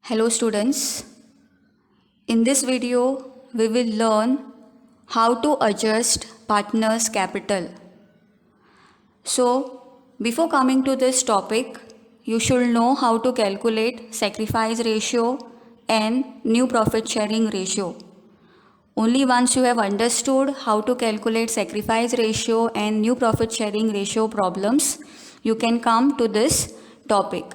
Hello students, in this video we will learn how to adjust partner's capital. So before coming to this topic, you should know how to calculate sacrifice ratio and new profit sharing ratio. Only once you have understood how to calculate sacrifice ratio and new profit sharing ratio problems, you can come to this topic.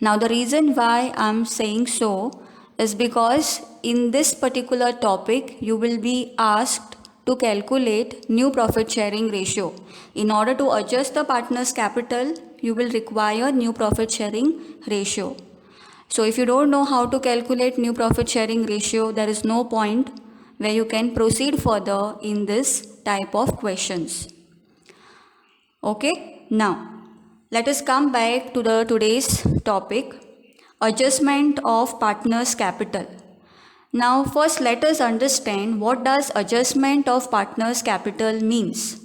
Now the reason why I'm saying so is because in this particular topic you will be asked to calculate new profit sharing ratio. In order to adjust the partner's capital, you will require new profit sharing ratio. So if you don't know how to calculate new profit sharing ratio, there is no point where you can proceed further in this type of questions. Okay, now let us come back to the today's topic, adjustment of partner's capital. Now first let us understand what does adjustment of partner's capital means.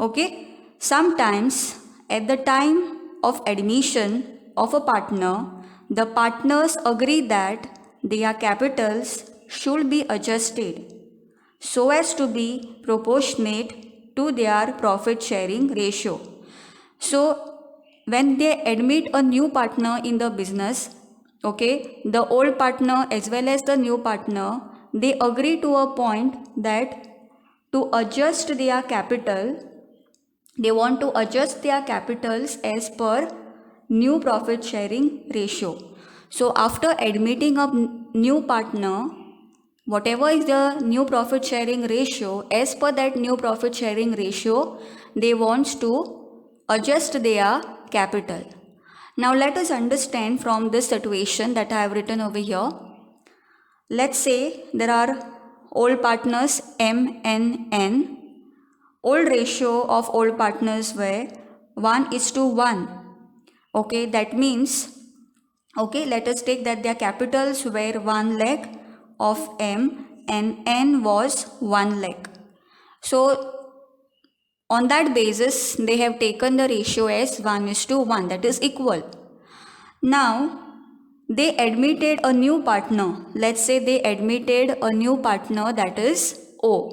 Okay, sometimes at the time of admission of a partner, the partners agree that their capitals should be adjusted so as to be proportionate to their profit sharing ratio. So when they admit a new partner in the business, okay, the old partner as well as the new partner, they agree to a point that to adjust their capital, they want to adjust their capitals as per new profit sharing ratio. So after admitting a new partner, whatever is the new profit sharing ratio, as per that new profit sharing ratio, they want to adjust their capital. Now let us understand from this situation that I have written over here. Let's say there are old partners M and N. Old ratio of old partners were 1:1. Okay, that means, okay, let us take that their capitals were 1 lakh of M and N was 1 lakh. So on that basis, they have taken the ratio as 1:1, that is equal. Now, they admitted a new partner. Let's say they admitted a new partner, that is O.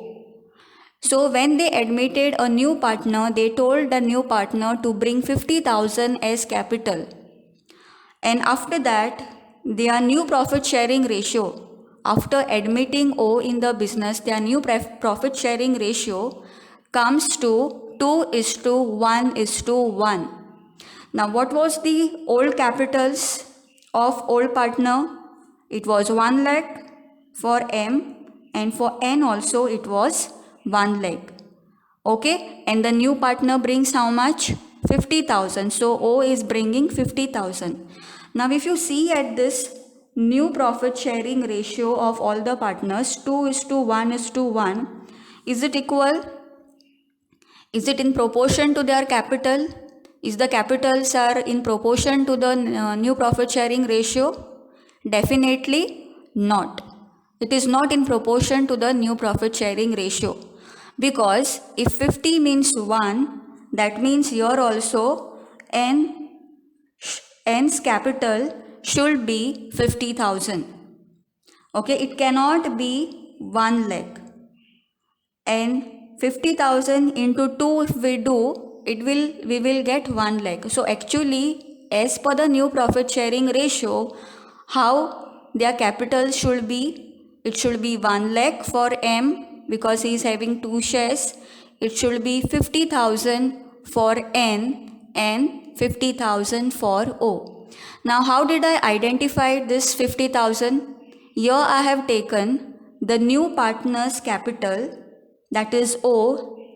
So when they admitted a new partner, they told the new partner to bring 50,000 as capital. And after that, their new profit sharing ratio, after admitting O in the business, their new profit sharing ratio comes to 2:1:1. Now what was the old capitals of old partner? It was 1 lakh for M and for N also it was 1 lakh. Okay, and the new partner brings how much? 50,000. So O is bringing 50,000. Now if you see at this new profit sharing ratio of all the partners, 2:1:1, is it equal? Is it in proportion to their capital? Is the capitals are in proportion to the new profit sharing ratio? Definitely not. It is not in proportion to the new profit sharing ratio. Because if 50 means 1, that means here also N's capital should be 50,000. Okay, it cannot be 1 lakh. And 50,000 into 2 if we do, we will get 1 lakh. So actually, as per the new profit sharing ratio, how their capital should be? It should be 1 lakh for M because he is having 2 shares. It should be 50,000 for N and 50,000 for O. Now how did I identify this 50,000? Here I have taken the new partner's capital, that is O.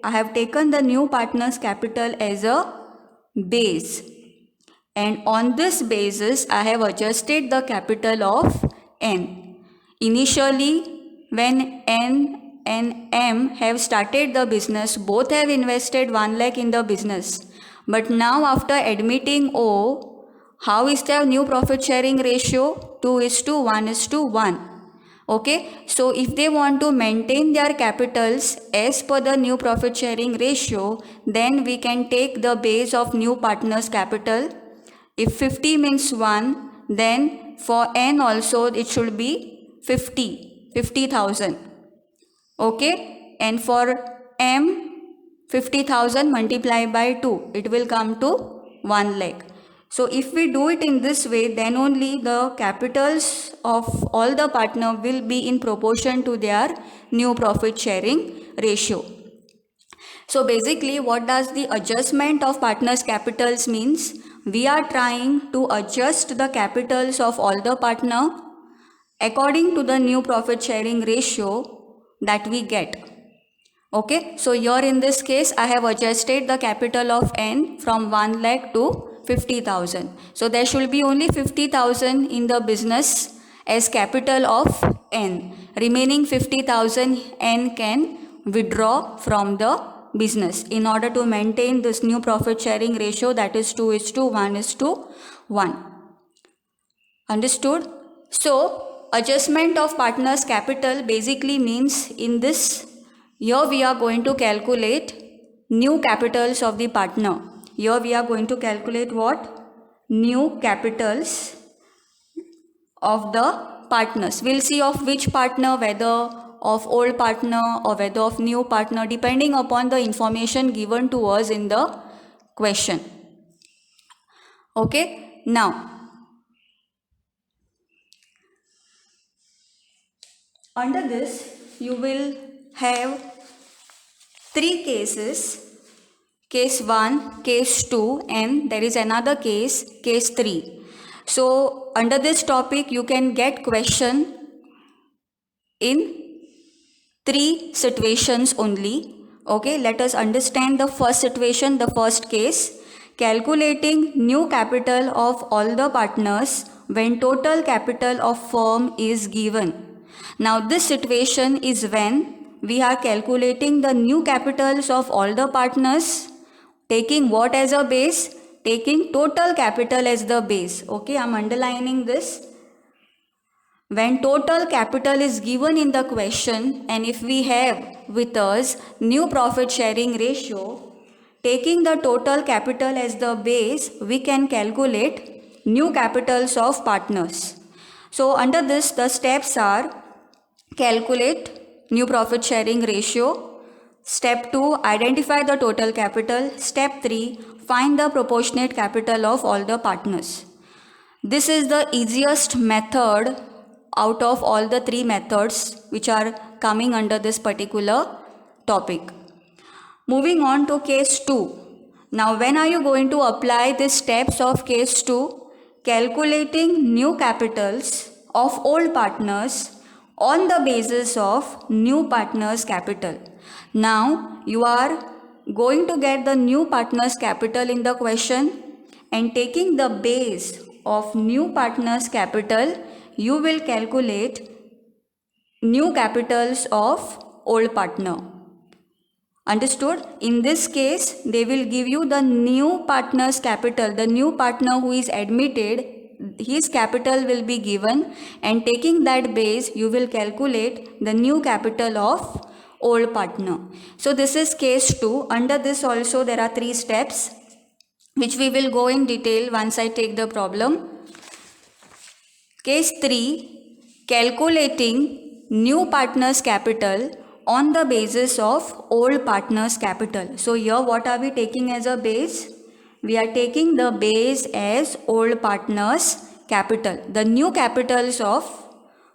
I have taken the new partner's capital as a base, and on this basis I have adjusted the capital of N. Initially, when N and M have started the business, both have invested 1 lakh in the business. But now after admitting O, how is their new profit sharing ratio? 2:1:1. Okay, so if they want to maintain their capitals as per the new profit sharing ratio, then we can take the base of new partner's capital. If 50 means 1, then for N also it should be 50,000. Okay, and for M 50,000 multiplied by 2, it will come to 1 lakh. So if we do it in this way, then only the capitals of all the partner will be in proportion to their new profit sharing ratio. So basically, what does the adjustment of partners' capitals means? We are trying to adjust the capitals of all the partner according to the new profit sharing ratio that we get. Okay, so here in this case, I have adjusted the capital of N from 1 lakh to 50,000. So there should be only 50,000 in the business as capital of N. Remaining 50,000 N can withdraw from the business in order to maintain this new profit sharing ratio, that is 2:1:1. Understood? So adjustment of partners' capital basically means in this, here we are going to calculate new capitals of the partner. Here we are going to calculate what? New capitals of the partners. We'll see of which partner, whether of old partner or whether of new partner, depending upon the information given to us in the question. Okay, now under this you will have 3 cases. Case 1, case 2, and there is another case, case 3. So under this topic you can get question in 3 situations only. Okay, let us understand the first situation, the first case. Calculating new capital of all the partners when total capital of firm is given. Now this situation is when we are calculating the new capitals of all the partners, taking what as a base? Taking total capital as the base. Okay, I am underlining this. When total capital is given in the question, and if we have with us new profit sharing ratio, taking the total capital as the base, we can calculate new capitals of partners. So under this, the steps are: calculate new profit sharing ratio. Step 2, identify the total capital. Step 3, find the proportionate capital of all the partners. This is the easiest method out of all the 3 methods which are coming under this particular topic. Moving on to case 2. Now when are you going to apply the steps of case 2? Calculating new capitals of old partners on the basis of new partners' capital. Now you are going to get the new partners' capital in the question, and taking the base of new partners' capital, you will calculate new capitals of old partner. Understood? In this case, they will give you the new partner's capital. The new partner who is admitted, his capital will be given, and taking that base, you will calculate the new capital of old partner. So this is case 2. Under this also there are 3 steps which we will go in detail once I take the problem. Case 3, calculating new partner's capital on the basis of old partner's capital. So here what are we taking as a base? We are taking the base as old partner's capital. The new capitals of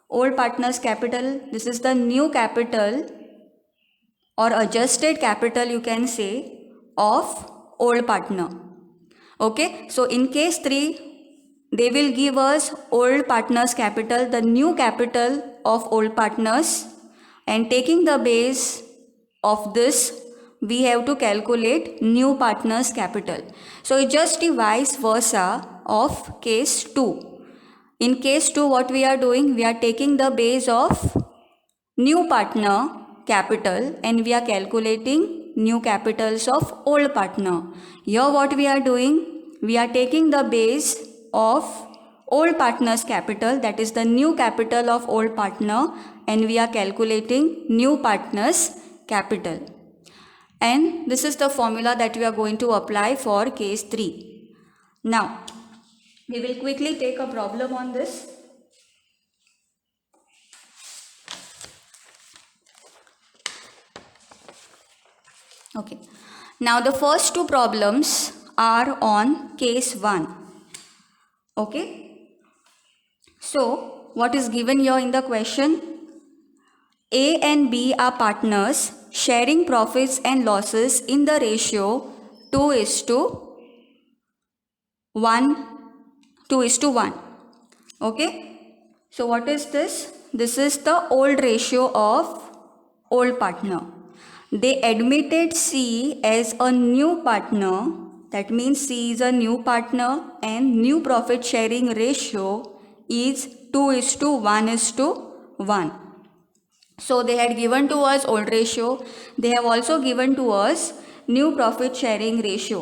old partner's capital, this is the new capital or adjusted capital, you can say, of old partner. Okay, so in case 3, they will give us old partners capital, the new capital of old partners, and taking the base of this, we have to calculate new partners capital. So it's just the vice versa of case 2. In case 2, what we are doing? We are taking the base of new partner capital and we are calculating new capitals of old partner. Here what we are doing? We are taking the base of old partner's capital, that is the new capital of old partner, and we are calculating new partner's capital. And this is the formula that we are going to apply for case 3. Now, we will quickly take a problem on this. Okay. Now the first two problems are on case 1. Okay. So what is given here in the question? A and B are partners sharing profits and losses in the ratio 2:1. 2:1. Okay. So what is this? This is the old ratio of old partner. They admitted C as a new partner. That means C is a new partner and new profit sharing ratio is 2:1:1. So they had given to us old ratio. They have also given to us new profit sharing ratio.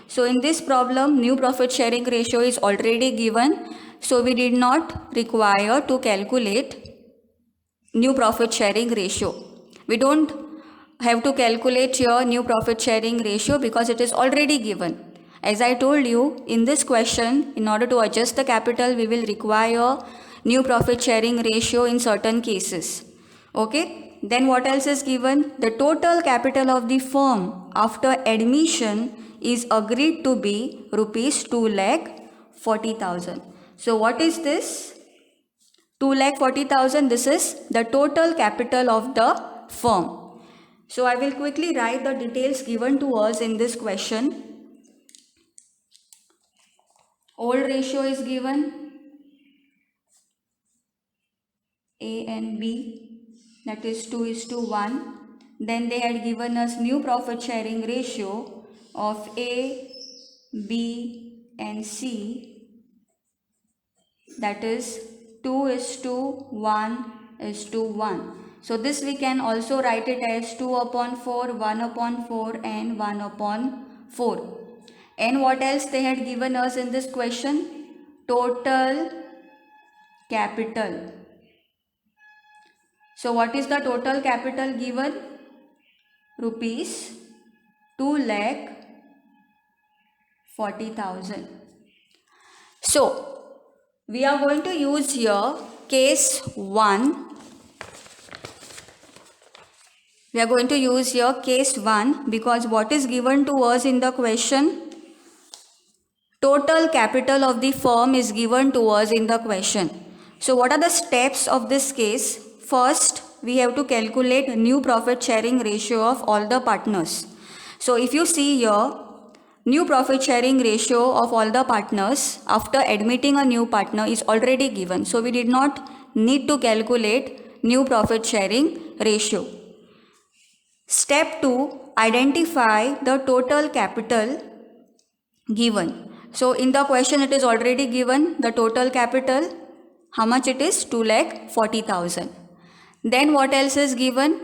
So in this problem, new profit sharing ratio is already given. So we did not require to calculate new profit sharing ratio. We don't have to calculate your new profit sharing ratio because it is already given. As I told you, in this question, in order to adjust the capital, we will require new profit sharing ratio in certain cases. Okay, then what else is given? The total capital of the firm after admission is agreed to be rupees 2,40,000. So what is this? 2,40,000, this is the total capital of the firm. So I will quickly write the details given to us in this question. Old ratio is given, A and B, that is 2:1. Then they had given us new profit sharing ratio of A, B and C, that is 2:1:1. So this we can also write it as 2/4, 1/4 and 1/4. And what else they had given us in this question? Total capital. So what is the total capital given? Rupees 2,40,000. So we are going to use here case 1. We are going to use here case 1 because what is given to us in the question? Total capital of the firm is given to us in the question. So what are the steps of this case? First, we have to calculate new profit sharing ratio of all the partners. So if you see here, new profit sharing ratio of all the partners after admitting a new partner is already given. So we did not need to calculate new profit sharing ratio. Step 2, identify the total capital given. So in the question it is already given the total capital. How much it is? 2,40,000. Then what else is given?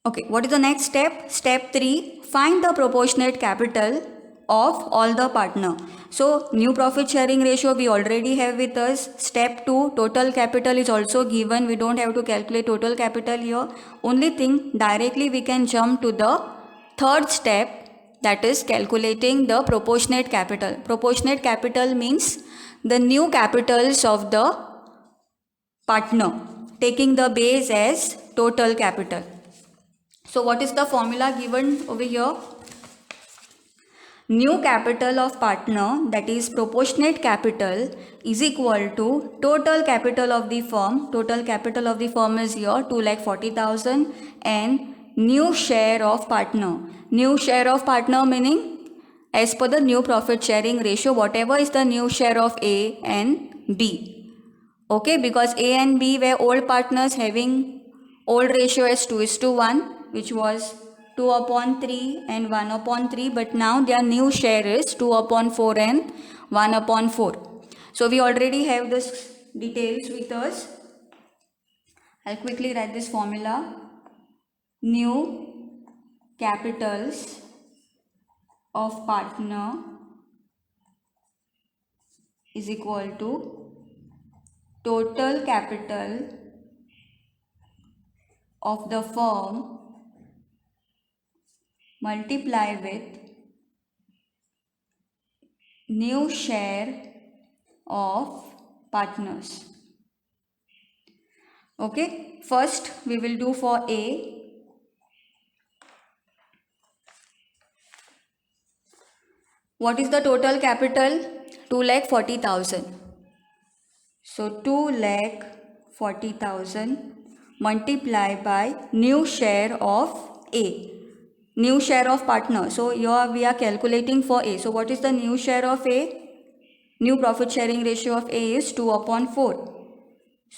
Okay, what is the next step? Step 3, find the proportionate capital of all the partner. So new profit sharing ratio we already have with us. Step 2, total capital is also given. We don't have to calculate total capital here. Only thing, directly we can jump to the third step, that is calculating the proportionate capital. Proportionate capital means the new capitals of the partner, taking the base as total capital. So what is the formula given over here? New capital of partner, that is proportionate capital, is equal to total capital of the firm. Total capital of the firm is here 2,40,000 and new share of partner. New share of partner meaning as per the new profit sharing ratio, whatever is the new share of A and B. Okay, because A and B were old partners having old ratio as 2:1, which was 2/3 and 1/3, but now their new share is 2/4 and 1/4. So we already have this details with us. I'll quickly write this formula. New capitals of partner is equal to total capital of the firm multiply with new share of partners. Okay, first we will do for A. What is the total capital? 2,40,000. So 2,40,000 multiply by new share of A, new share of partner. So here we are calculating for A. So what is the new share of A? New profit sharing ratio of A is 2/4.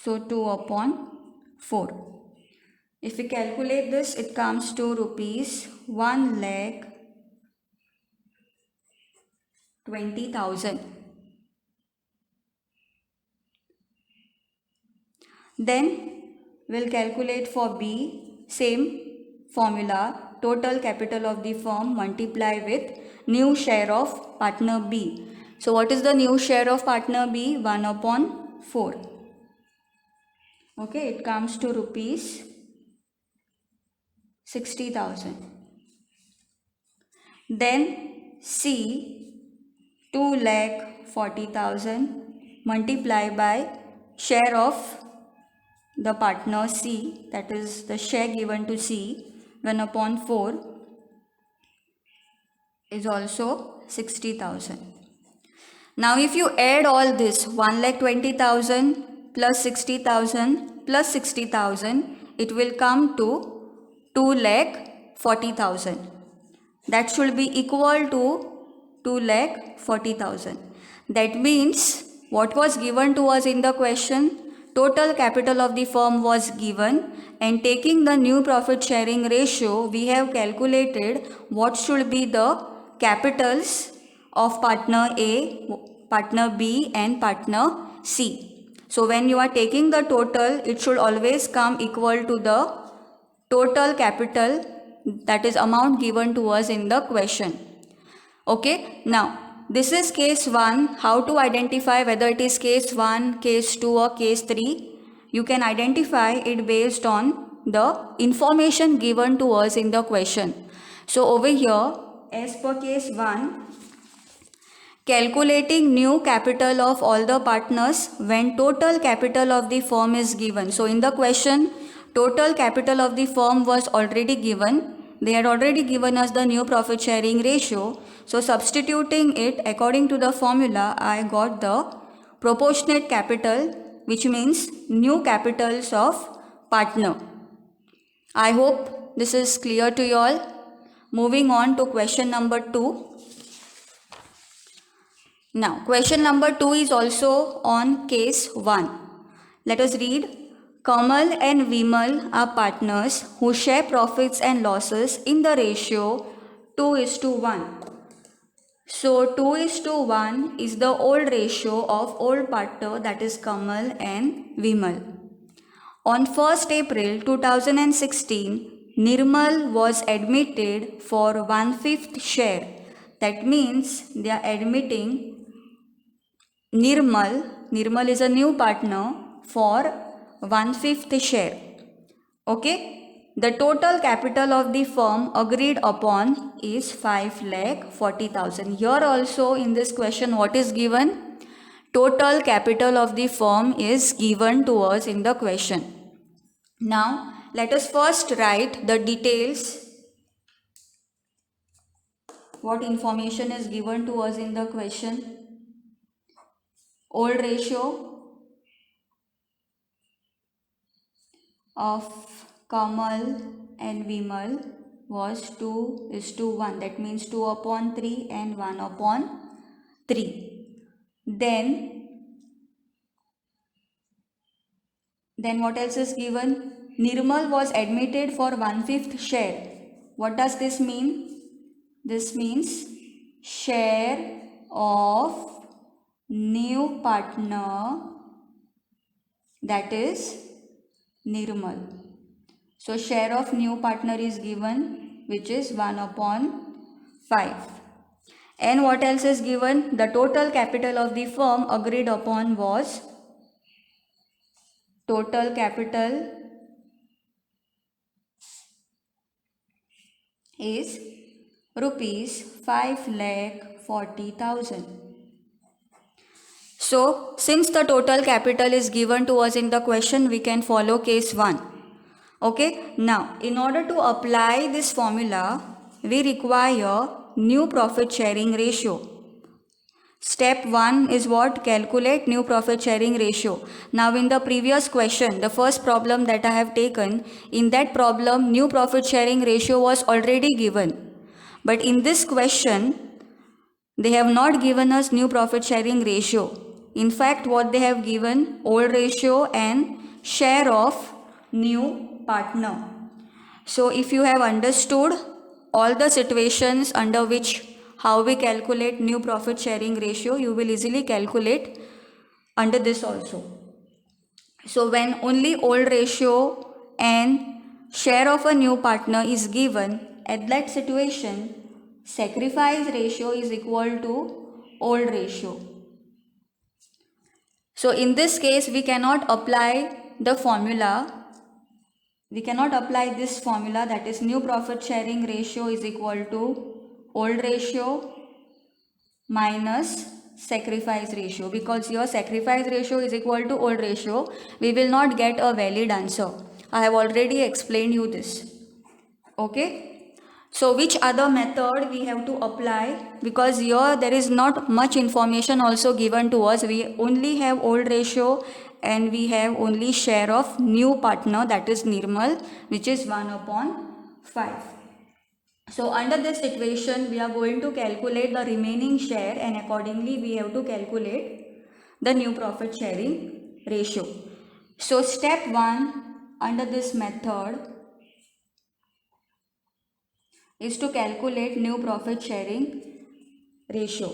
So 2/4. If we calculate this, it comes to rupees 1,20,000. Then we'll calculate for B, same formula, total capital of the firm multiply with new share of partner B. So what is the new share of partner B? 1/4. Okay, it comes to rupees 60,000. Then C, 2,40,000 multiply by share of the partner C, that is the share given to C, 1/4 is also 60,000. Now if you add all this, 1,20,000 plus 60,000 plus 60,000, it will come to 2,40,000. That should be equal to 2,40,000. That means what was given to us in the question, total capital of the firm was given, and taking the new profit sharing ratio, we have calculated what should be the capitals of partner A, partner B and partner C. So when you are taking the total, it should always come equal to the total capital, that is amount given to us in the question. Okay, now this is case 1. How to identify whether it is case 1, case 2 or case 3? You can identify it based on the information given to us in the question. So over here, as per case 1, calculating new capital of all the partners when total capital of the firm is given. So in the question, total capital of the firm was already given. They had already given us the new profit sharing ratio. So substituting it according to the formula, I got the proportionate capital, which means new capitals of partner. I hope this is clear to you all. Moving on to question number 2. Now, question number 2 is also on case 1. Let us read. Kamal and Vimal are partners who share profits and losses in the ratio 2:1. So 2:1 is the old ratio of old partner, that is Kamal and Vimal. On 1st April 2016, Nirmal was admitted for 1/5 share. That means they are admitting Nirmal is a new partner for 1/5 share. Okay, the total capital of the firm agreed upon is 5,40,000. Here also in this question, what is given? Total capital of the firm is given to us in the question. Now let us first write the details. What information is given to us in the question? Old ratio of Kamal and Vimal was 2:1. That means 2/3 and 1/3. Then what else is given? Nirmal was admitted for 1/5 share. What does this mean? This means share of new partner, that is Nirmal. So share of new partner is given, which is 1/5. And what else is given? The total capital of the firm agreed upon was, total capital is rupees 5,40,000. So since the total capital is given to us in the question, we can follow case 1. Okay, now in order to apply this formula, we require new profit sharing ratio. Step 1 is what? Calculate new profit sharing ratio. Now in the previous question, the first problem that I have taken, in that problem new profit sharing ratio was already given. But in this question, they have not given us new profit sharing ratio. In fact, what they have given, old ratio and share of new partner. So if you have understood all the situations under which how we calculate new profit sharing ratio, you will easily calculate under this also. So when only old ratio and share of a new partner is given, at that situation, sacrifice ratio is equal to old ratio. So in this case, we cannot apply the formula. We cannot apply this formula, that is new profit sharing ratio is equal to old ratio minus sacrifice ratio, because your sacrifice ratio is equal to old ratio. We will not get a valid answer. I have already explained you this. Okay. So which other method we have to apply, because here there is not much information also given to us. We only have old ratio and we have only share of new partner, that is Nirmal, which is 1/5. So under this equation we are going to calculate the remaining share, and accordingly we have to calculate the new profit sharing ratio. So step 1 under this method is to calculate new profit sharing ratio.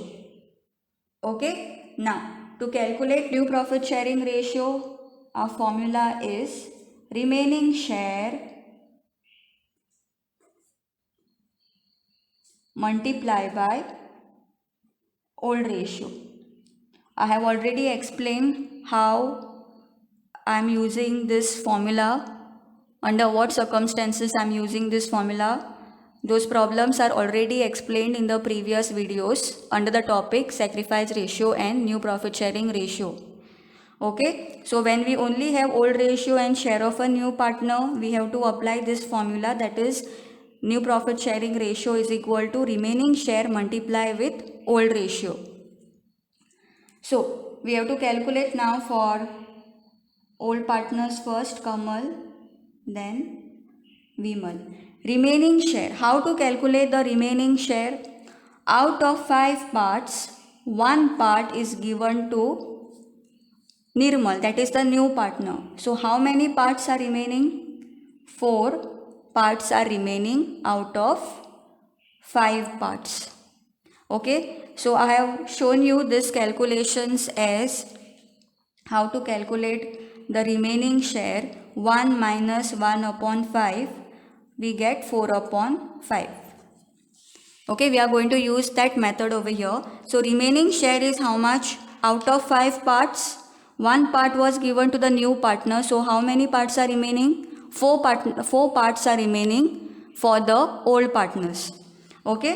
Okay. Now to calculate new profit sharing ratio, our formula is remaining share multiply by old ratio. I have already explained how I am using this formula, under what circumstances I am using this formula. Those problems are already explained in the previous videos under the topic sacrifice ratio and new profit sharing ratio. Okay, so when we only have old ratio and share of a new partner, we have to apply this formula, that is new profit sharing ratio is equal to remaining share multiply with old ratio. So we have to calculate now for old partners first, Kamal, then Vimal. Remaining share. How to calculate the remaining share? Out of 5 parts, 1 part is given to Nirmal, that is the new partner. So how many parts are remaining? 4 parts are remaining out of 5 parts. Okay, so I have shown you this calculations as how to calculate the remaining share. 1 minus 1/5, we get 4/5. Okay, we are going to use that method over here. So remaining share is how much? Out of 5 parts, 1 part was given to the new partner. So how many parts are remaining? 4 parts are remaining for the old partners. Okay,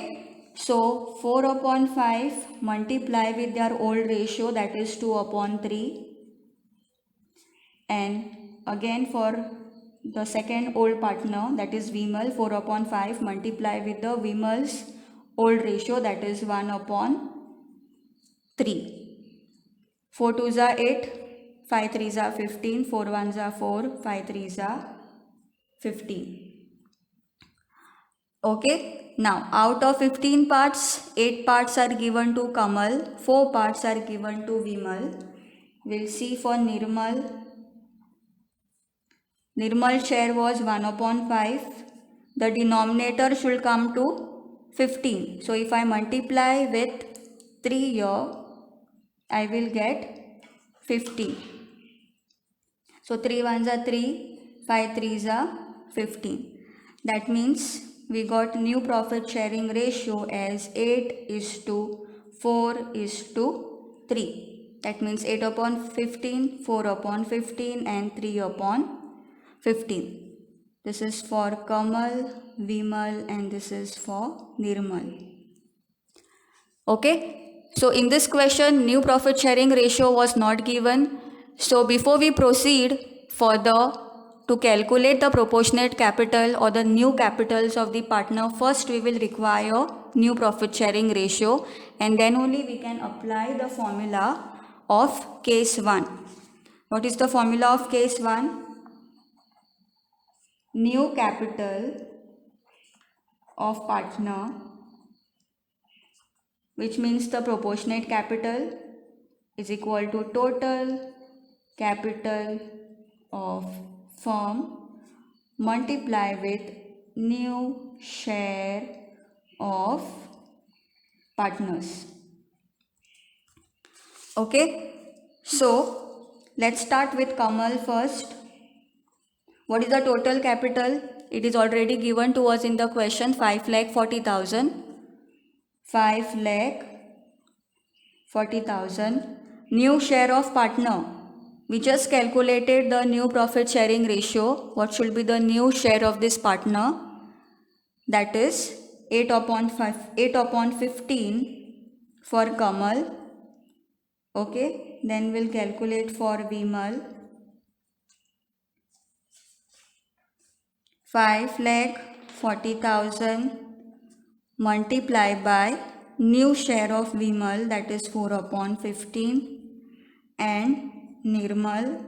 so 4/5 multiply with their old ratio, that is 2/3. And again for the second old partner, that is Vimal, 4/5 multiply with the Vimal's old ratio, that is 1/3. 4 2s are 8, 5 3s are 15, 4 1s are 4, 5 3s are 15. Okay, now out of 15 parts, 8 parts are given to Kamal, 4 parts are given to Vimal. We'll see for Nirmal. Nirmal share was 1/5. The denominator should come to 15. So if I multiply with 3 here, I will get 15. So 3 1s are 3, 5 3s are 15. That means we got new profit sharing ratio as 8:4:3. That means 8/15, 4/15 and 3/15. This is for Kamal, Vimal, and this is for Nirmal. Okay, so in this question new profit sharing ratio was not given. So before we proceed further to calculate the proportionate capital or the new capitals of the partner, first we will require new profit sharing ratio, and then only we can apply the formula of case 1. What is the formula of case 1? New capital of partner, which means the proportionate capital, is equal to total capital of firm multiply with new share of partners. Okay, so let's start with Kamal first. What is the total capital? It is already given to us in the question, 5,40,000. 5,40,000. New share of partner. We just calculated the new profit sharing ratio. What should be the new share of this partner? That is 8 upon 15 for Kamal. Okay, then we'll calculate for Vimal. 5,40,000 multiply by new share of Vimal, that is 4 upon 15, and Nirmal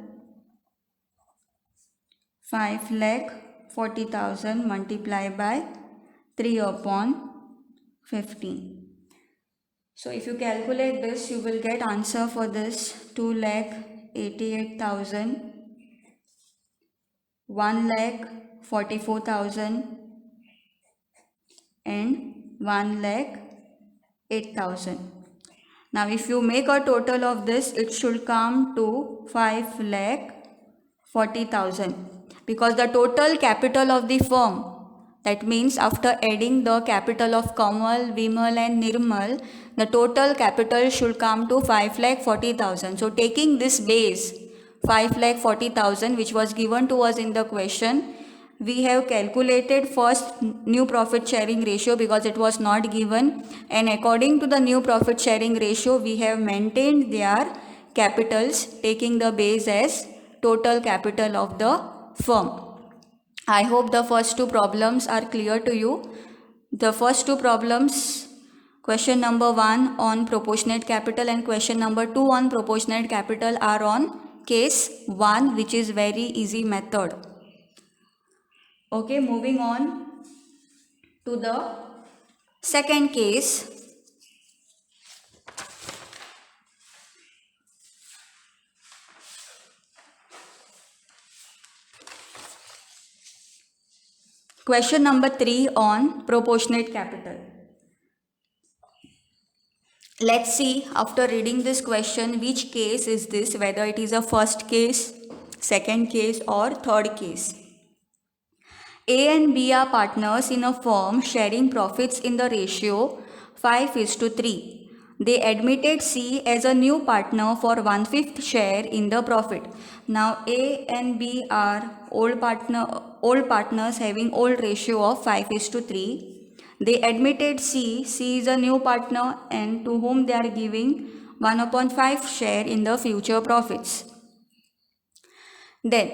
5,40,000 multiply by 3 upon 15. So if you calculate this, you will get answer for this 2,88,000, 1,44,000 and 1,08,000. Now if you make a total of this, it should come to 5,40,000, because the total capital of the firm, that means after adding the capital of Kamal, Vimal and Nirmal, the total capital should come to 5,40,000. So taking this base 5,40,000 which was given to us in the question, we have calculated first new profit sharing ratio because it was not given, and according to the new profit sharing ratio we have maintained their capitals, taking the base as total capital of the firm. I hope the first two problems are clear to you. The first two problems, question number 1 on proportionate capital and question number 2 on proportionate capital, are on case 1, which is very easy method. Okay, moving on to the second case. Question number 3 on proportionate capital. Let's see after reading this question which case is this, whether it is a first case, second case or third case. A and B are partners in a firm sharing profits in the ratio 5:3. They admitted C as a new partner for 1/5 share in the profit. Now A and B are old partners having old ratio of 5:3. They admitted C is a new partner and to whom they are giving 1/5 share in the future profits. Then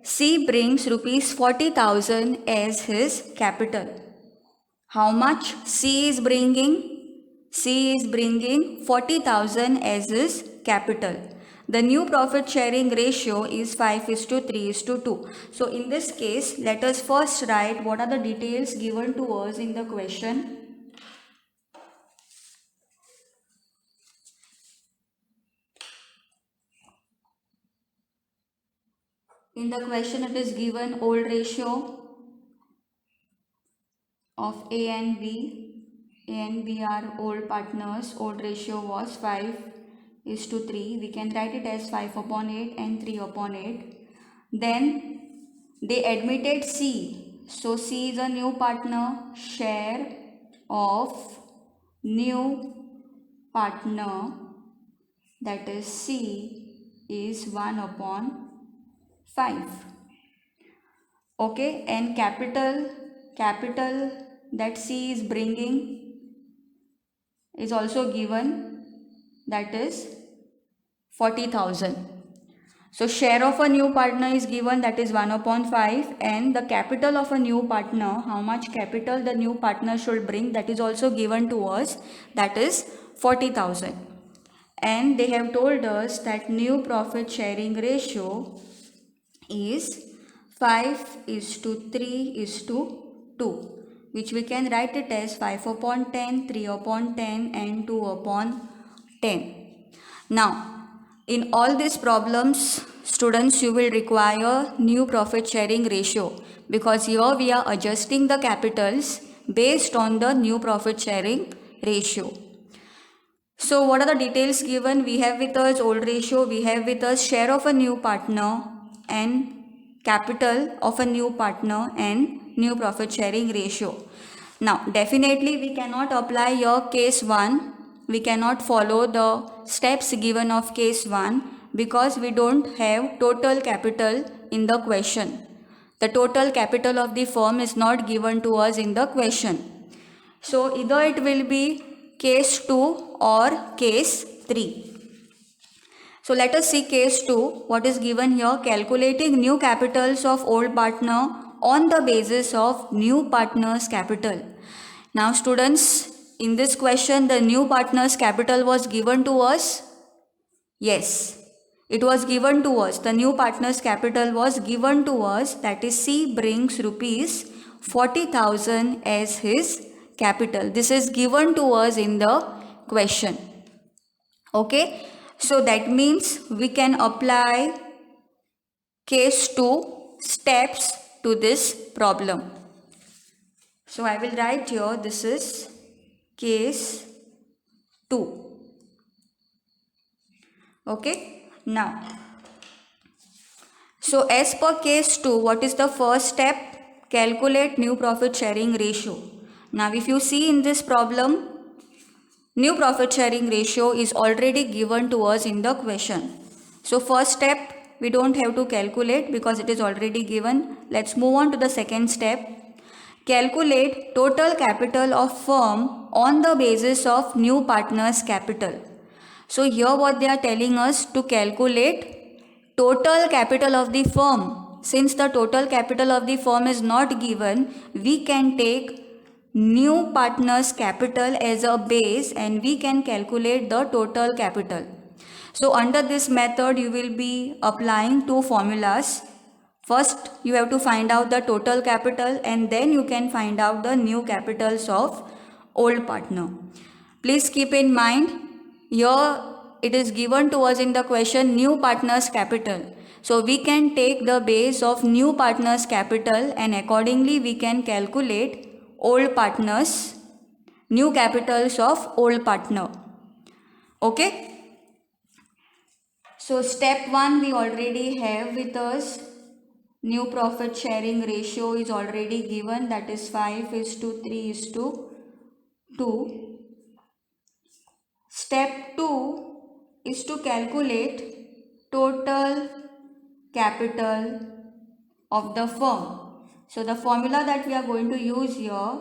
C brings rupees 40,000 as his capital. How much C is bringing? C is bringing 40,000 as his capital. The new profit sharing ratio is 5:3:2. So in this case, let us first write what are the details given to us in the question. In the question it is given old ratio of A and B. A and B are old partners. Old ratio was 5:3. We can write it as 5/8 and 3/8. Then they admitted C. So C is a new partner. Share of new partner, that is C, is 1/5. Okay, and capital that C is bringing is also given, that is 40,000. So share of a new partner is given, that is 1 upon 5, and the capital of a new partner, how much capital the new partner should bring, that is also given to us, that is 40,000. And they have told us that new profit sharing ratio is 5:3:2, which we can write it as 5 upon 10, 3 upon 10 and 2 upon 10. Now, in all these problems, students, you will require new profit sharing ratio, because here we are adjusting the capitals based on the new profit sharing ratio. So what are the details given? We have with us old ratio, we have with us share of a new partner and capital of a new partner and new profit sharing ratio. Now definitely we cannot apply your case 1. We cannot follow the steps given of case 1 because we don't have total capital in the question. The total capital of the firm is not given to us in the question. So either it will be case 2 or case 3. So let us see case 2. What is given here? Calculating new capitals of old partner on the basis of new partner's capital. Now students, in this question the new partner's capital was given to us. Yes, it was given to us. The new partner's capital was given to us, that is C brings rupees 40,000 as his capital. This is given to us in the question. Okay, so that means we can apply case 2 steps to this problem. So I will write here, this is case 2. Okay, now, so as per case 2, what is the first step? Calculate new profit sharing ratio. Now if you see in this problem, new profit sharing ratio is already given to us in the question. So first step we don't have to calculate because it is already given. Let's move on to the second step. Calculate total capital of firm on the basis of new partner's capital. So here what they are telling us, to calculate total capital of the firm. Since the total capital of the firm is not given, we can take new partner's capital as a base and we can calculate the total capital. So under this method you will be applying two formulas. First you have to find out the total capital and then you can find out the new capitals of old partner. Please keep in mind, here it is given to us in the question new partner's capital. So we can take the base of new partner's capital and accordingly we can calculate old partners, new capitals of old partner. Okay. So step 1 we already have with us. New profit sharing ratio is already given, that is 5:3:2. Step 2 is to calculate total capital of the firm. So the formula that we are going to use here,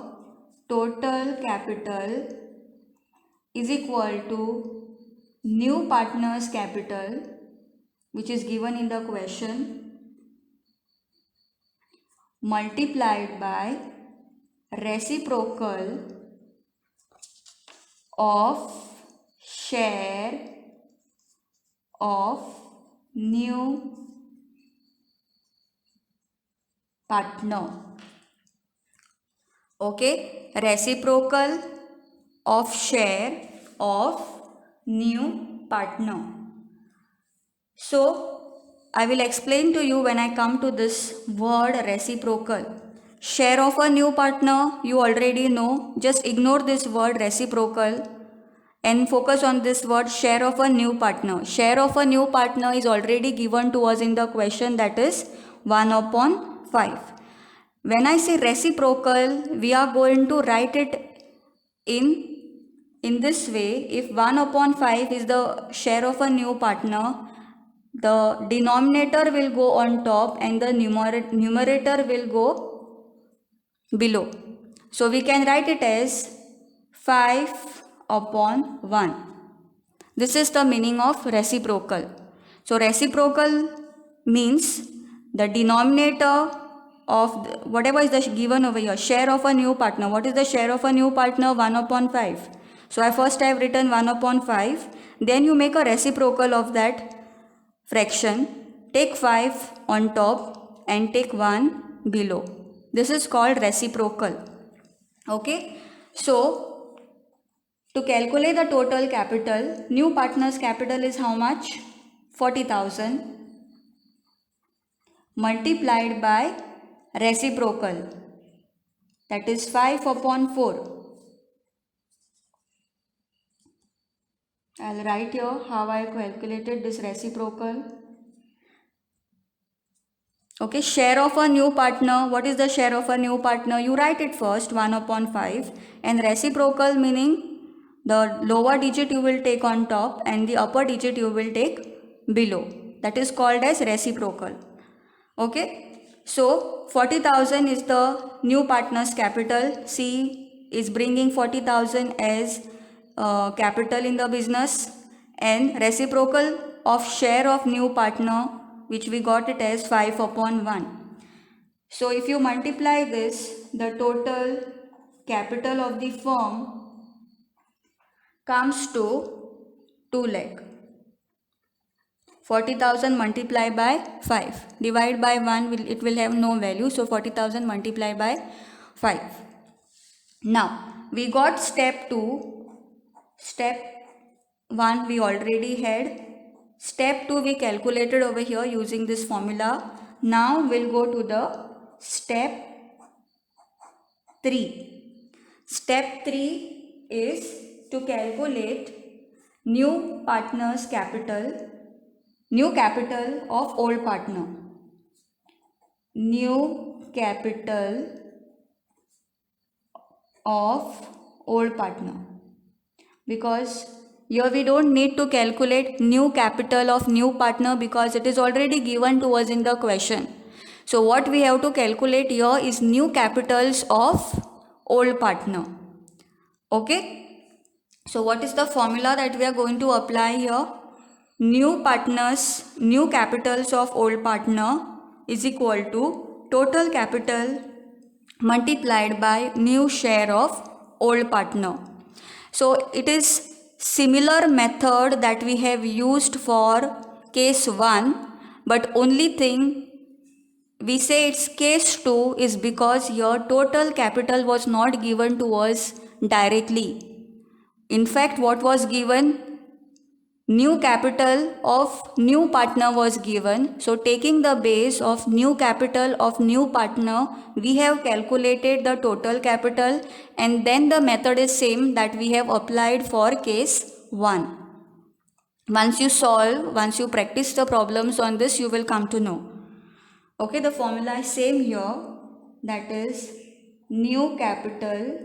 total capital is equal to new partner's capital, which is given in the question, multiplied by reciprocal of share of new partner. Okay, reciprocal of share of new partner. So I will explain to you when I come to this word reciprocal. Share of a new partner, you already know. Just ignore this word reciprocal and focus on this word share of a new partner. Share of a new partner is already given to us in the question, that is 1 upon 5. When I say reciprocal, we are going to write it in this way. If 1 upon 5 is the share of a new partner, the denominator will go on top and the numerator will go below. So we can write it as 5 upon 1. This is the meaning of reciprocal. So reciprocal means the denominator of whatever is the given over here, share of a new partner. What is the share of a new partner? 1 upon 5. So I first have written 1 upon 5. Then you make a reciprocal of that fraction. Take 5 on top and take 1 below. This is called reciprocal. Okay. So to calculate the total capital, new partner's capital is how much? 40,000 multiplied by reciprocal, that is 5 upon 4. I'll write here how I calculated this reciprocal. Okay, share of a new partner. What is the share of a new partner? You write it first, 1 upon 5. And reciprocal meaning the lower digit you will take on top and the upper digit you will take below. That is called as reciprocal. Okay, so 40,000 is the new partner's capital. C is bringing 40,000 as capital in the business, and reciprocal of share of new partner, which we got it as 5 upon 1. So if you multiply this, the total capital of the firm comes to 2 lakh. 40,000 multiplied by 5. Divide by 1, it will have no value. So 40,000 multiplied by 5. Now, we got step 2. Step 1 we already had. Step 2 we calculated over here using this formula. Now we'll go to the step 3. Step 3 is to calculate new partner's capital. New capital of old partner. New capital of old partner. Because here we don't need to calculate new capital of new partner because it is already given to us in the question. So what we have to calculate here is new capitals of old partner. Okay. So what is the formula that we are going to apply here? New partners, new capitals of old partner is equal to total capital multiplied by new share of old partner. So it is similar method that we have used for case 1, but only thing we say it's case 2 is because your total capital was not given to us directly. In fact, what was given? New capital of new partner was given. So taking the base of new capital of new partner, we have calculated the total capital, and then the method is same that we have applied for case 1. Once you practice the problems on this, you will come to know. Okay, the formula is same here, that is new capital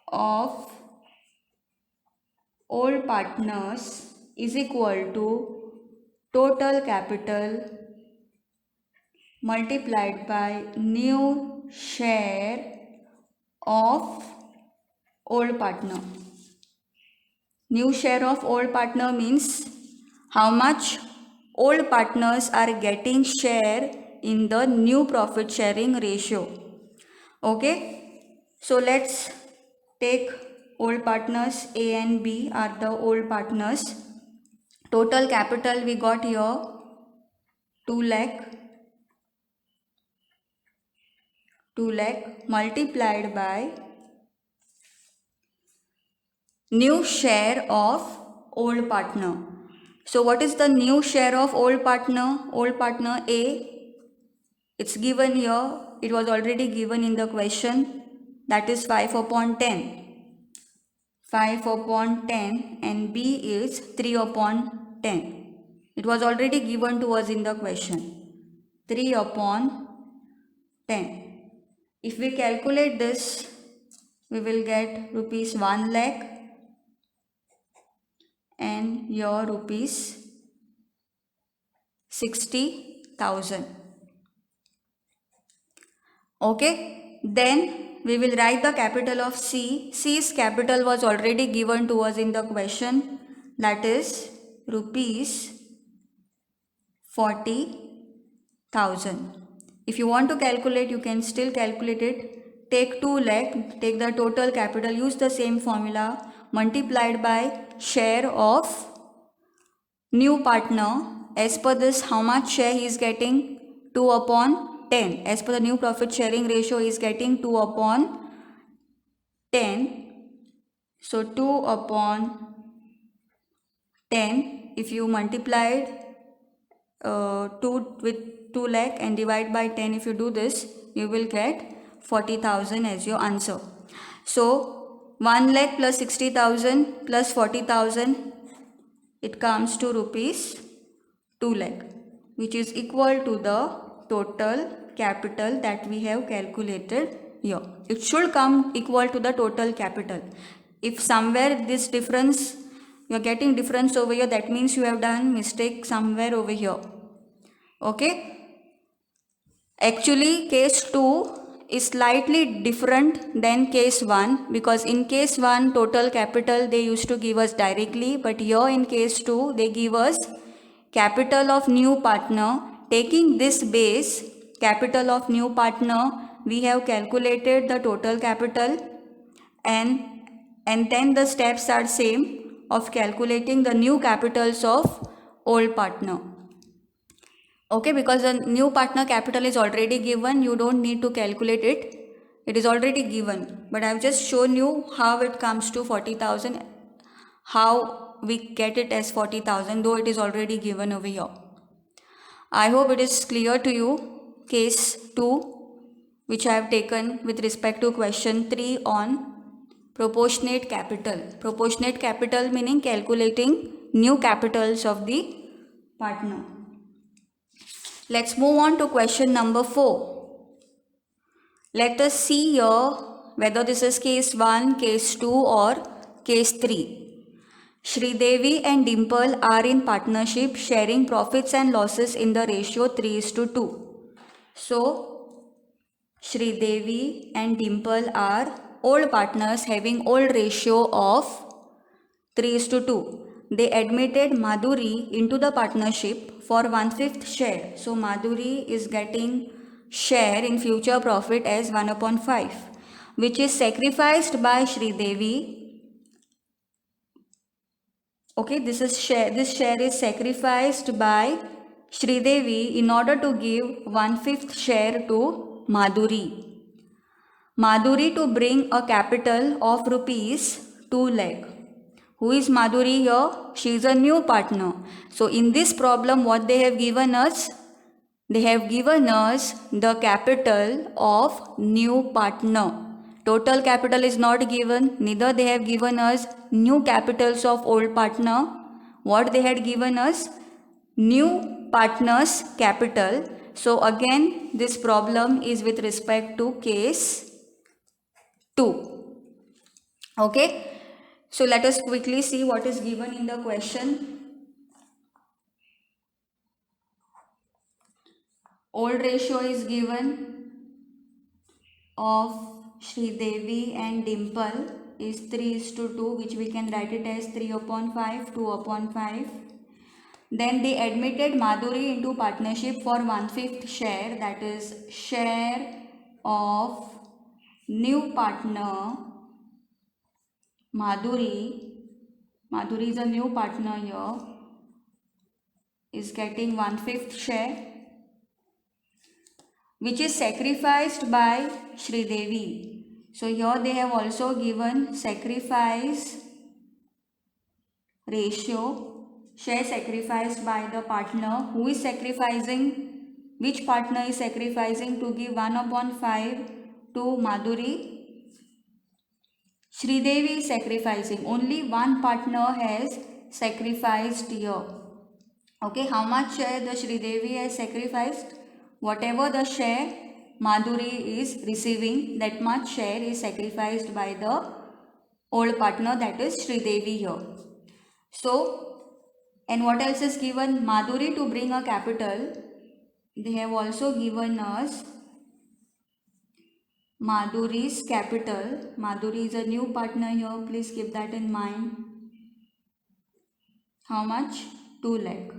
of old partners is equal to total capital multiplied by new share of old partner. New share of old partner means how much old partners are getting share in the new profit sharing ratio. Okay, so let's take old partners. A and B are the old partners. Total capital we got here 2 lakh. 2 lakh multiplied by new share of old partner. So what is the new share of old partner? Old partner A, it's given here, it was already given in the question, that is 5 upon 10. 5 upon 10, and B is 3 upon 10. It was already given to us in the question. 3 upon 10. If we calculate this, we will get rupees 1 lakh and here rupees 60,000. Okay, then we will write the capital of C. C's capital was already given to us in the question, that is rupees 40,000. If you want to calculate, you can still calculate it. Take 2 lakh, take the total capital, use the same formula, multiplied by share of new partner. As per this, how much share he is getting? 2 upon 10. As per the new profit sharing ratio, he is getting 2 upon 10. So 2 upon 10, if you multiplied 2 with 2 lakh and divide by 10, if you do this, you will get 40,000 as your answer. So 1 lakh plus 60,000 plus 40,000, it comes to rupees 2 lakh, which is equal to the total capital that we have calculated here. It should come equal to the total capital. If somewhere this difference, you are getting difference over here, that means you have done mistake somewhere over here. Okay. Actually, case 2 is slightly different than case 1, because in case 1 total capital they used to give us directly, but here in case 2 they give us capital of new partner. Taking this base capital of new partner, we have calculated the total capital, and then the steps are same of calculating the new capitals of old partner. Okay, because the new partner capital is already given, you don't need to calculate it. It is already given, but I have just shown you how it comes to 40,000, how we get it as 40,000, though it is already given over here. I hope it is clear to you. Case 2, which I have taken with respect to question 3 on proportionate capital. Proportionate capital meaning calculating new capitals of the partner. Let's move on to question number 4. Let us see here whether this is case 1, case 2 or case 3. Sridevi and Dimple are in partnership, sharing profits and losses in the ratio 3:2. So, Sridevi and Dimple are old partners having old ratio of 3:2. They admitted Madhuri into the partnership for 1/5 share. So, Madhuri is getting share in future profit as 1/5, which is sacrificed by Sridevi. Okay, this share is sacrificed by Sridevi in order to give 1/5 share to Madhuri. Madhuri to bring a capital of rupees 2 lakh. Who is Madhuri here? She is a new partner. So in this problem, what they have given us? They have given us the capital of new partner. Total capital is not given, neither they have given us new capitals of old partner. What they had given us? New partner's capital. So again, this problem is with respect to case 2. Okay. So let us quickly see what is given in the question. Old ratio is given of Sridevi and Dimple is 3:2, which we can write it as 3/5, 2/5. Then they admitted Madhuri into partnership for 1/5 share, that is share of new partner Madhuri. Madhuri is a new partner here, is getting 1/5 share, which is sacrificed by Sridevi. So here they have also given sacrifice ratio, share sacrificed by the partner. Who is sacrificing? Which partner is sacrificing to give 1/5 to Madhuri? Sridevi is sacrificing. Only one partner has sacrificed here. Okay, how much share the Sridevi has sacrificed? Whatever the share Madhuri is receiving, that much share is sacrificed by the old partner, that is Sridevi here. So, and what else is given? Madhuri to bring a capital. They have also given us Madhuri's capital. Madhuri is a new partner here. Please keep that in mind. How much? 2 lakh.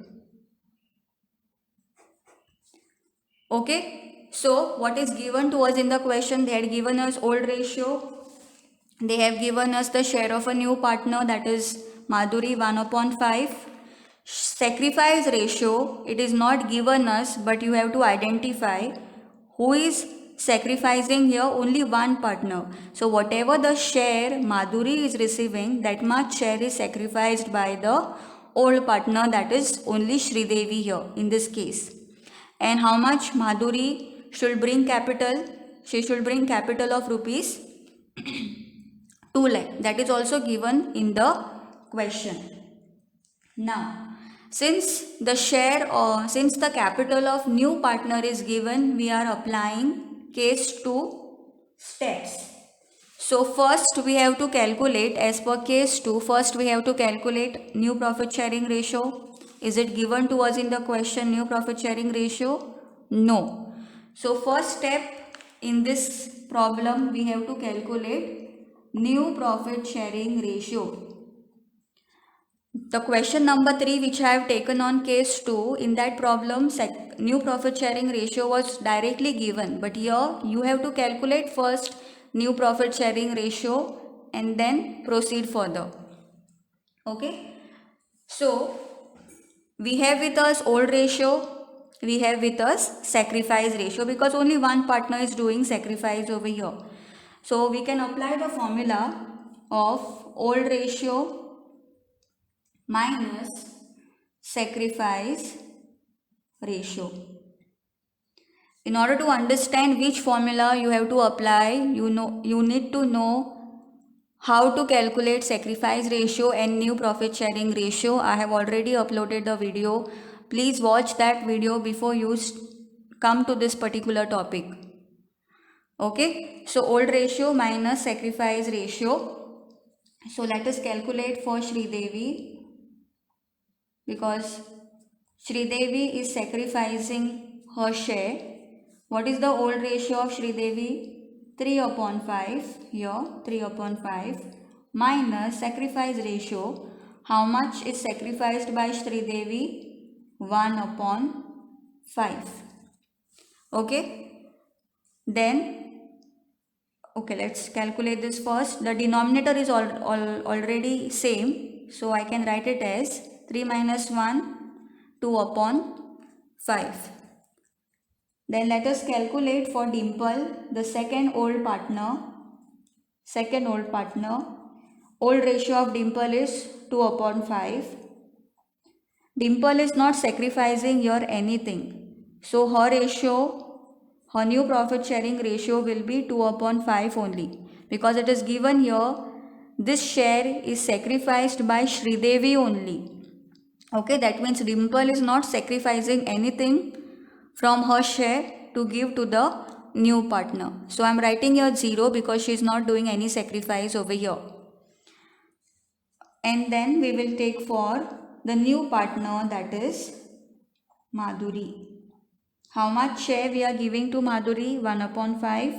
Okay, so what is given to us in the question? They had given us old ratio. They have given us the share of a new partner, that is Madhuri 1 upon 5. Sacrifice ratio, it is not given us, but you have to identify who is sacrificing here. Only one partner. So whatever the share Madhuri is receiving, that much share is sacrificed by the old partner, that is only Sridevi here in this case. And how much Madhuri should bring capital? She should bring capital of rupees 2 lakh. That is also given in the question. Now, since the capital of new partner is given, we are applying case 2 steps. So first we have to calculate, as per case 2, first we have to calculate new profit sharing ratio. Is it given to us in the question, new profit sharing ratio? No. So first step in this problem, we have to calculate new profit sharing ratio. The question number 3 which I have taken on case 2, in that problem new profit sharing ratio was directly given, but here you have to calculate first new profit sharing ratio and then proceed further. Okay, so we have with us old ratio, we have with us sacrifice ratio, because only one partner is doing sacrifice over here. So we can apply the formula of old ratio minus sacrifice ratio. In order to understand which formula you have to apply, you need to know how to calculate sacrifice ratio and new profit sharing ratio. I have already uploaded the video. Please watch that video before you come to this particular topic. Okay, so old ratio minus sacrifice ratio. So let us calculate for Sridevi, because Sridevi is sacrificing her share. What is the old ratio of Sridevi? 3 upon 5, here 3 upon 5, minus sacrifice ratio. How much is sacrificed by Sridevi? 1 upon 5. Okay, then, okay, let's calculate this first. The denominator is already same, so I can write it as 3 minus 1, 2 upon 5. Then let us calculate for Dimple, the second old partner. Old ratio of Dimple is 2 upon 5. Dimple is not sacrificing here anything. So her new profit sharing ratio will be 2 upon 5 only. Because it is given here, this share is sacrificed by Sridevi only. Okay, that means Dimple is not sacrificing anything from her share to give to the new partner. So I am writing here 0 because she is not doing any sacrifice over here. And then we will take for the new partner, that is Madhuri. How much share we are giving to Madhuri? 1 upon 5.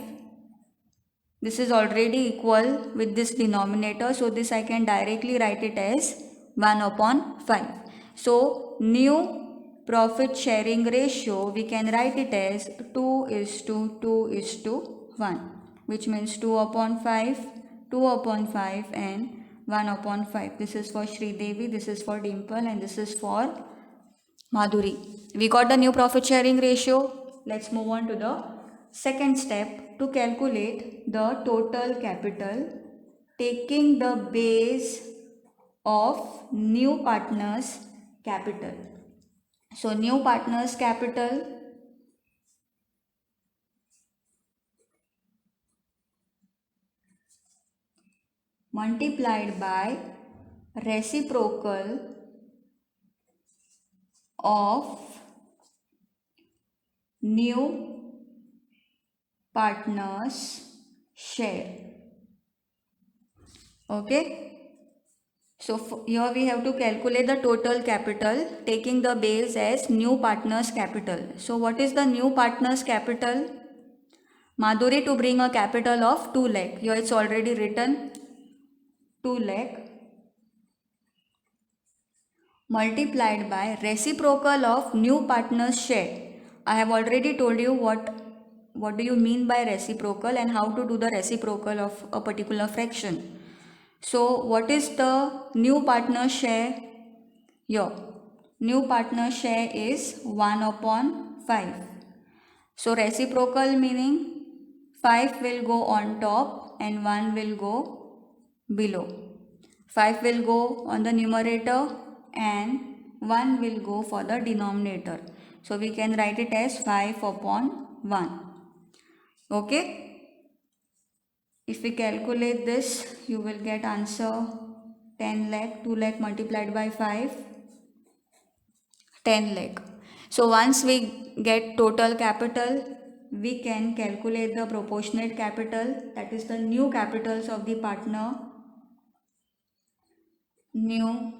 This is already equal with this denominator, so this I can directly write it as 1 upon 5. So new profit sharing ratio, we can write it as 2:2:1, which means 2 upon 5, 2 upon 5 and 1 upon 5. This is for Sridevi, this is for Dimple, and this is for Madhuri. We got the new profit sharing ratio. Let's move on to the second step to calculate the total capital, taking the base of new partner's capital. So new partner's capital multiplied by reciprocal of new partner's share. Okay. So here we have to calculate the total capital, taking the base as new partner's capital. So what is the new partner's capital? Madhuri to bring a capital of 2 lakh. Here it's already written 2 lakh multiplied by reciprocal of new partner's share. I have already told you what do you mean by reciprocal and how to do the reciprocal of a particular fraction. So what is the new partner share here? New partner share is 1 upon 5. So reciprocal meaning 5 will go on top and 1 will go below. 5 will go on the numerator and 1 will go for the denominator. So we can write it as 5 upon 1. Okay. If we calculate this, you will get answer 10 lakh. 2 lakh multiplied by 5, 10 lakh. So once we get total capital, we can calculate the proportionate capital, that is the new capitals of the partner. New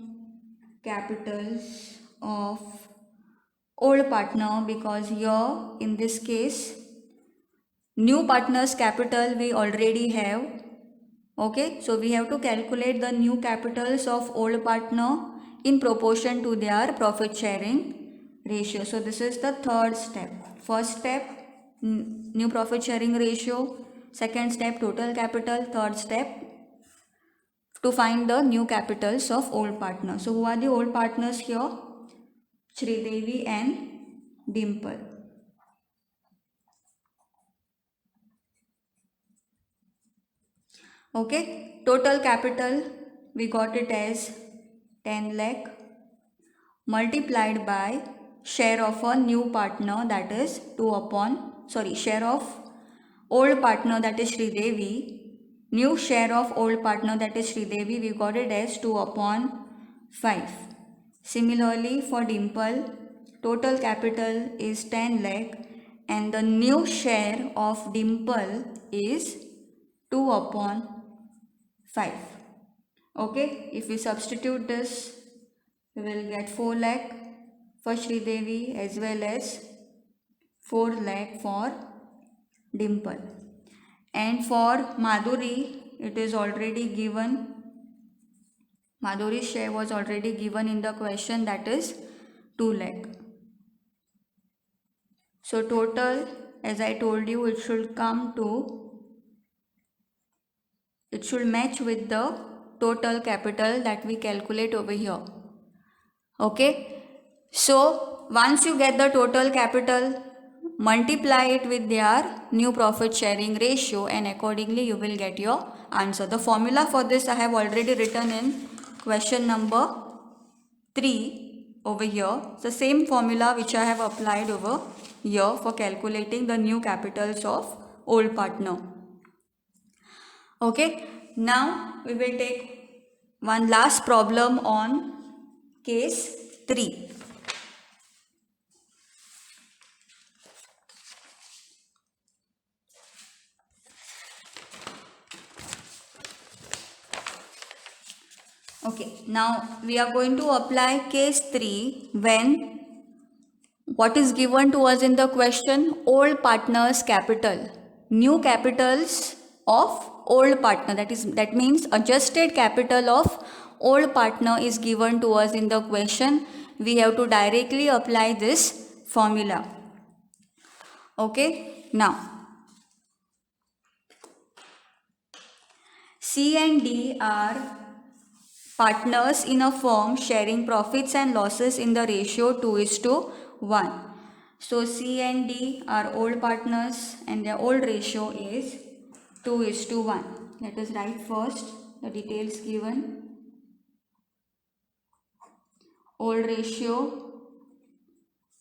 capitals of old partner, because here in this case new partner's capital we already have. Okay, so we have to calculate the new capitals of old partner in proportion to their profit sharing ratio. So this is the third step. First step, new profit sharing ratio. Second step, total capital. Third step, to find the new capitals of old partner. So who are the old partners here? Sridevi and Dimple. Okay, total capital we got it as 10 lakh multiplied by share of a new partner, that is share of old partner, that is Sridevi. New share of old partner, that is Sridevi, we got it as 2 upon 5. Similarly for Dimple, total capital is 10 lakh and the new share of Dimple is 2 upon 5. Okay, if we substitute this, we will get 4 lakh for Sridevi as well as 4 lakh for Dimple. And for Madhuri, it is already given. Madhuri's share was already given in the question, that is 2 lakh. So total, as I told you, it should match with the total capital that we calculate over here. Okay, so once you get the total capital, multiply it with their new profit sharing ratio and accordingly you will get your answer. The formula for this I have already written in question number 3 over here. The same formula which I have applied over here for calculating the new capitals of old partner. Okay, now we will take one last problem on case 3. Okay, now we are going to apply case 3 when what is given to us in the question? Old partner's capital. New capitals of old partner, that means adjusted capital of old partner is given to us in the question. We have to directly apply this formula. Okay, now C and D are partners in a firm sharing profits and losses in the ratio 2:1. So C and D are old partners and their old ratio is 2:1. Let us write first the details given. Old ratio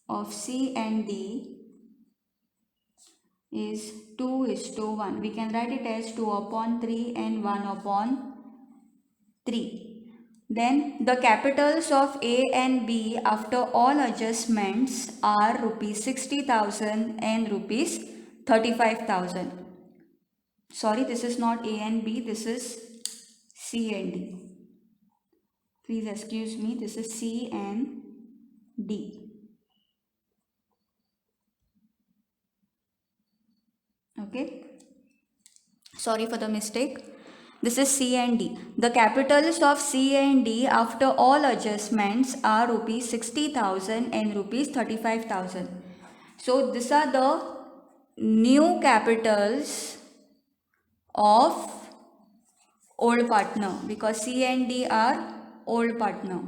of C and D is 2:1. We can write it as 2 upon 3 and 1 upon 3. Then the capitals of A and B after all adjustments are rupees 60,000 and rupees 35,000. Sorry, this is not A and B, this is C and D. Please excuse me, this is C and D. Okay, sorry for the mistake. This is C and D. The capitals of C and D after all adjustments are rupees 60,000 and rupees 35,000. So these are the new capitals of old partner, because C and D are old partner.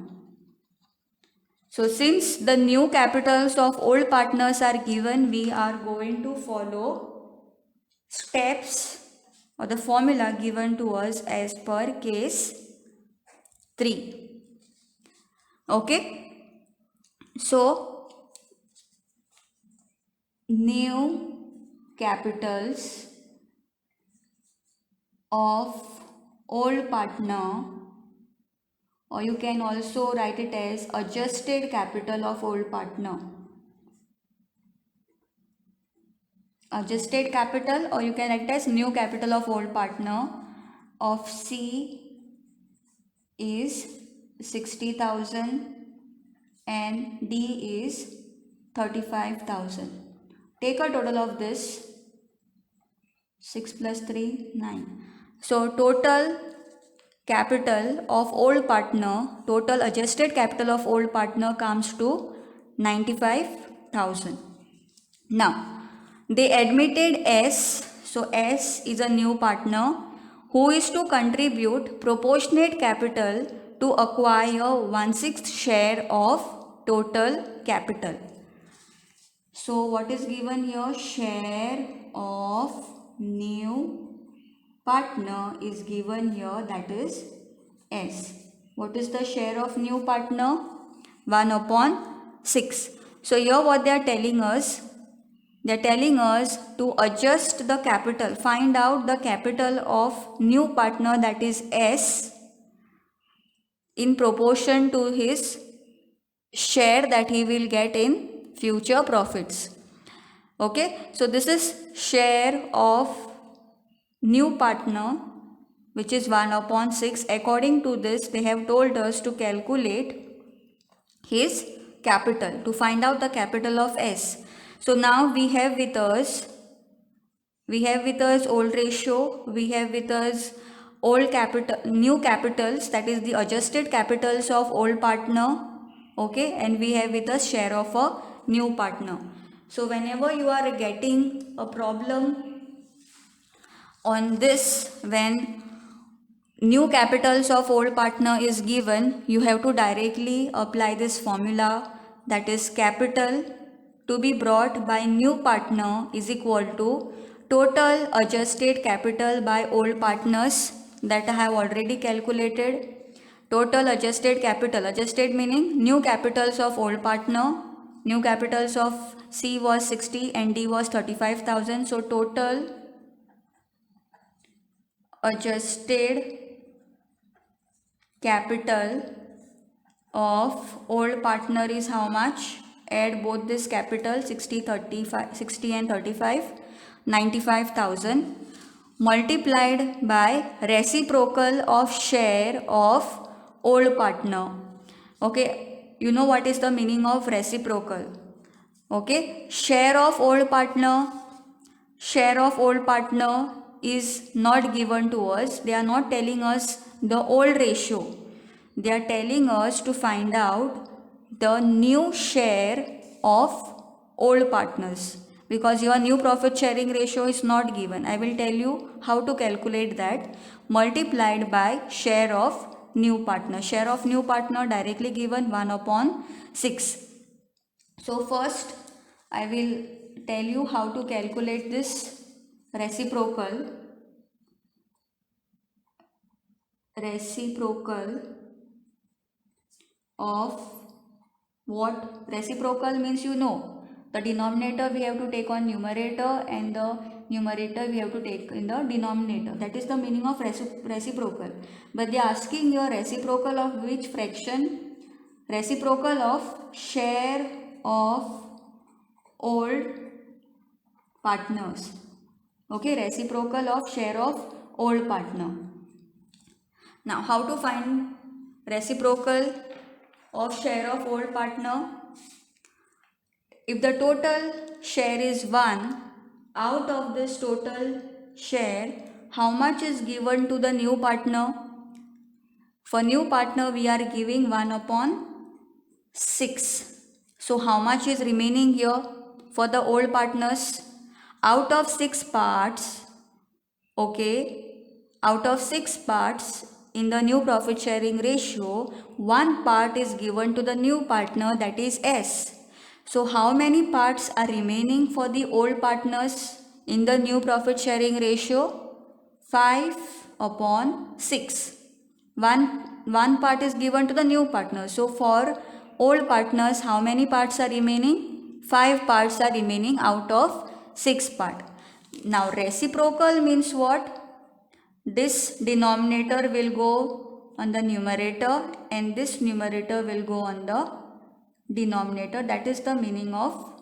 So since the new capitals of old partners are given, we are going to follow steps or the formula given to us as per case 3. Okay. So new capitals of old partner, or you can also write it as adjusted capital of old partner. Adjusted capital, or you can write it as new capital of old partner of C is 60,000 and D is 35,000. Take a total of this. 6 plus 3, 9. So total capital of old partner, total adjusted capital of old partner comes to 95,000. Now, they admitted S, so S is a new partner who is to contribute proportionate capital to acquire 1/6 share of total capital. So what is given here? Share of new partner is given here, that is S. What is the share of new partner? 1/6. So here what they are telling us? They are telling us to adjust the capital, find out the capital of new partner, that is S, in proportion to his share that he will get in future profits. Okay, so this is share of new partner, which is 1/6. According to this, they have told us to calculate his capital, to find out the capital of S. So now we have with us old ratio, we have with us old capital, new capitals, that is the adjusted capitals of old partner. Okay, and we have with us share of a new partner. So whenever you are getting a problem on this, when new capitals of old partner is given, you have to directly apply this formula, that is capital to be brought by new partner is equal to total adjusted capital by old partners, that I have already calculated. Total adjusted capital, adjusted meaning new capitals of old partner, new capitals of C was 60 and D was 35,000. So total adjusted capital of old partner is how much? Add both this capital, 60 and 35, 95,000, multiplied by reciprocal of share of old partner. Okay, you know what is the meaning of reciprocal? Okay, share of old partner is not given to us. They are not telling us the old ratio. They are telling us to find out the new share of old partners, because your new profit sharing ratio is not given. I will tell you how to calculate that. Multiplied by share of new partner. Share of new partner directly given 1/6. So first I will tell you how to calculate this reciprocal of what? Reciprocal means, you know, the denominator we have to take on numerator and the numerator we have to take in the denominator. That is the meaning of reciprocal. But they are asking your reciprocal of which fraction? Reciprocal of share of old partners. Okay, reciprocal of share of old partner. Now how to find reciprocal of share of old partner? If the total share is 1, out of this total share, how much is given to the new partner? For new partner we are giving 1/6. So how much is remaining here? for the old partners. Out of 6 parts, okay, out of 6 parts in the new profit sharing ratio, 1 part is given to the new partner, that is S. So how many parts are remaining for the old partners in the new profit sharing ratio? 5 upon 6. One part is given to the new partner. So for old partners, how many parts are remaining? 5 parts are remaining out of 6 part. Now reciprocal means what? This denominator will go on the numerator and this numerator will go on the denominator. That is the meaning of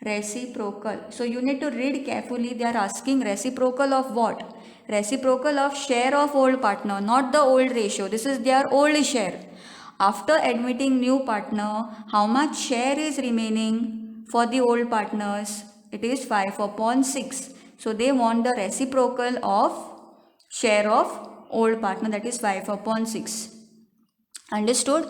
reciprocal. So you need to read carefully. They are asking reciprocal of what? Reciprocal of share of old partner, not the old ratio. This is their old share. After admitting new partner, how much share is remaining for the old partners? It is 5 upon 6. So they want the reciprocal of share of old partner, that is 5 upon 6. Understood?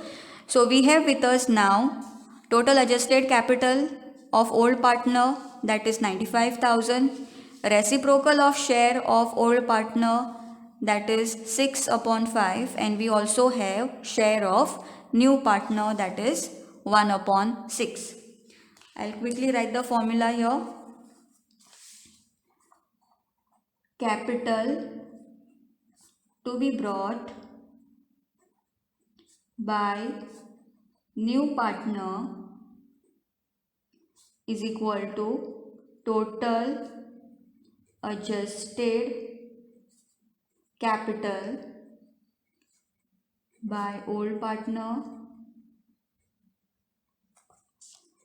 So we have with us now total adjusted capital of old partner, that is 95,000. Reciprocal of share of old partner, that is 6 upon 5, and we also have share of new partner, that is 1 upon 6. I'll quickly write the formula here. Capital to be brought by new partner is equal to total adjusted capital by old partner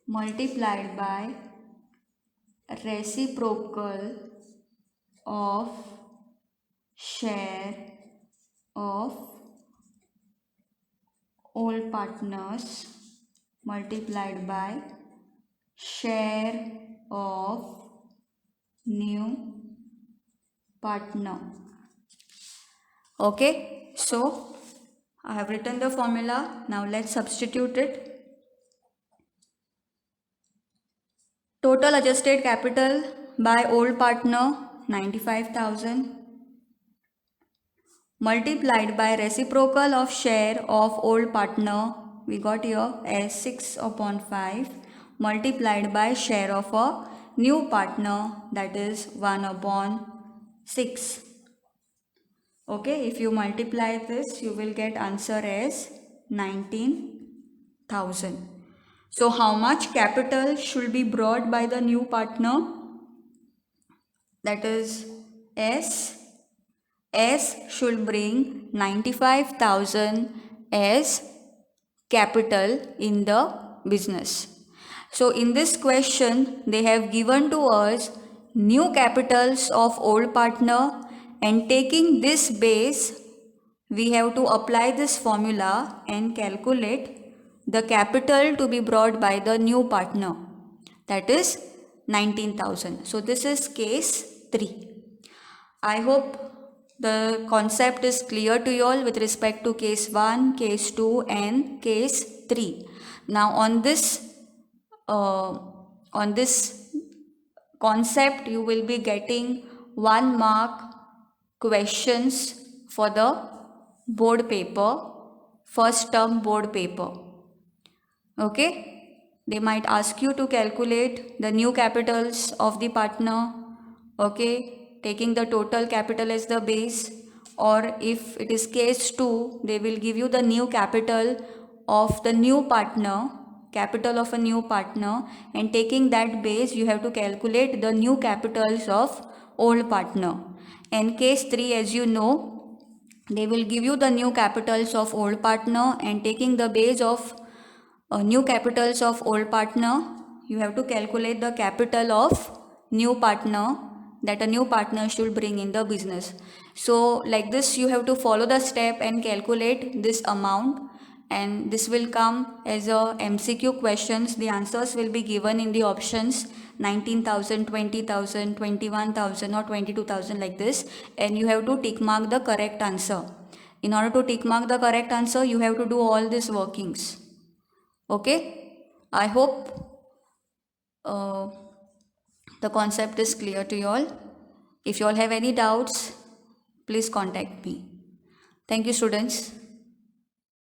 multiplied by reciprocal of share of old partners multiplied by share of new partner. Okay, so I have written the formula. Now let's substitute it. Total adjusted capital by old partner 95,000 multiplied by reciprocal of share of old partner, we got here as 6 upon 5 multiplied by share of a new partner, that is 1 upon 6. Okay, if you multiply this, you will get answer as 19,000. So how much capital should be brought by the new partner? That is S. S should bring 95,000 as capital in the business. So in this question, they have given to us new capitals of old partner, and taking this base, we have to apply this formula and calculate the capital to be brought by the new partner, that is 19,000. So this is case 3. I hope the concept is clear to you all with respect to case 1, case 2 and case 3. Now on this concept you will be getting 1 mark questions for the board paper, first term board paper. Okay, they might ask you to calculate the new capitals of the partner, okay, taking the total capital as the base, or if it is case 2, they will give you the new capital of the new partner, capital of a new partner, and taking that base you have to calculate the new capitals of old partner. And case 3, as you know, they will give you the new capitals of old partner, and taking the base of new capitals of old partner, you have to calculate the capital of new partner that a new partner should bring in the business. So like this you have to follow the step and calculate this amount, and this will come as a MCQ questions. The answers will be given in the options 19,000, 20,000, 21,000 or 22,000 like this, and you have to tick mark the correct answer. In order to tick mark the correct answer, you have to do all these workings. Okay, I hope the concept is clear to you all. If you all have any doubts, please contact me. Thank you, students.